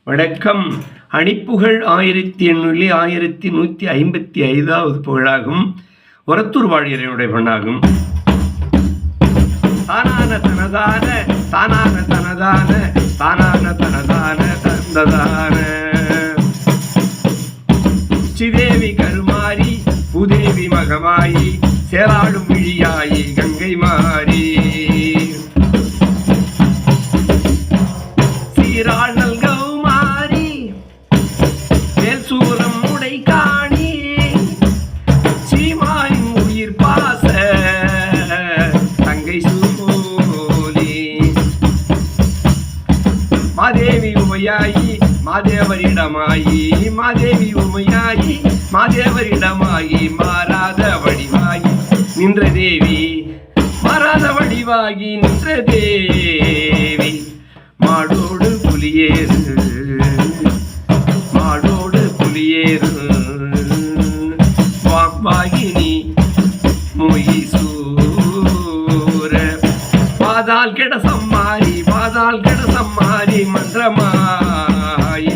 வணக்கம். அணிப்புகழ் 1855வது புகழாகும். ஒரத்தூர் வாழியரையுடைய பெண்ணாகும். தானான தனதான தானான தனதான தானான தனதான தந்ததான உச்சிதேவி கருமாரி பூதேவி மகமாயி சேராடும் விழியாயி கங்கை மாறி சீராள் நல்கவுமாரி மேல் சூரம் உடை காணி சீமாயின் உயிர் பாச தங்கை சூலி மாதேவி உமையாயி மாதேவரிடமாயி மாதேவி உமையாயி மாதேவரிடமாகி மாறாத வடிவாகி நின்ற தேவி மாறாத வடிவாகி நின்ற தேவி மாடோடு புலியேறு மாடோடு புலியேறு வாக்வாகினி மொய்சூர பாதால் கெட சம்மாரி பாதால் கெட சம்மாரி மந்திரமாயி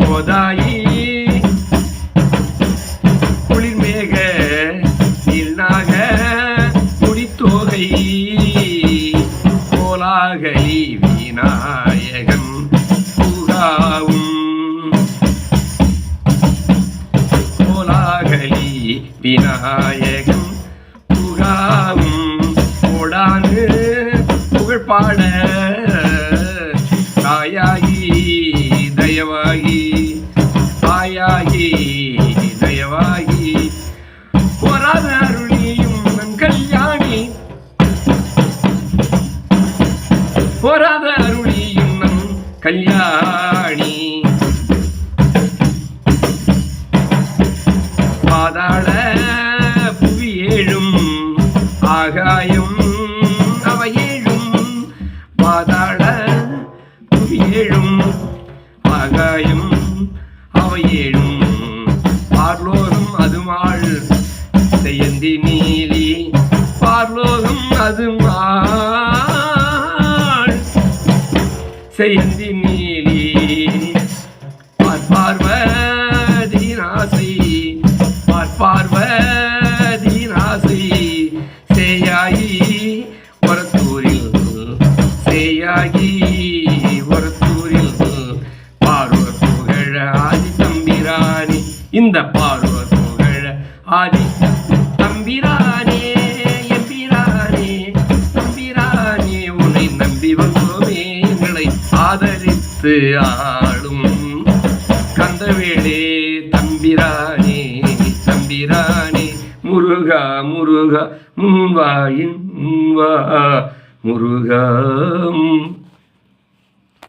கோதாயி குளிர்மேக நீல்நாக முடித்தோகை கோலாகலி விநாயகன் புகாவும் கோலாகலி விநாயகன் புகாவும் கோடானு புகழ்பாட தாயாகி தயவாகி தாயாகி தயவாகி போராத அருளியும் நன் கல்யாணி போராத அருளியும் நம் கல்யாணி பாதாள புவி ஏழும் ஆகாயம் அவையேழும் பாதாள புவி ஏழும் ஆகாயம் அவையேழும் பார்லோகம் அதுமாள் செய்யந்தி நீலி பார்லோகம் அதுமாள் செய்யந்தி நீலி பார்வதி நாசை பார்வதி நாசை சேயாகி ஒரத்தூரில் சேயாகி ஒரத்தூரில் பார்வர் புகழ ஆதி தம்பிரானி இந்த பார்வர் புகழ ஆதி தம்பிரானே எம்பிரானே தம்பிரானே உன்னை நம்பி வந்தோமே எங்களை ஆதரித்து ஆளும் கந்தவேளே தம்பிரானே தம்பிரானே முருகா முருகா முன்வாயின் முன்வா முருகா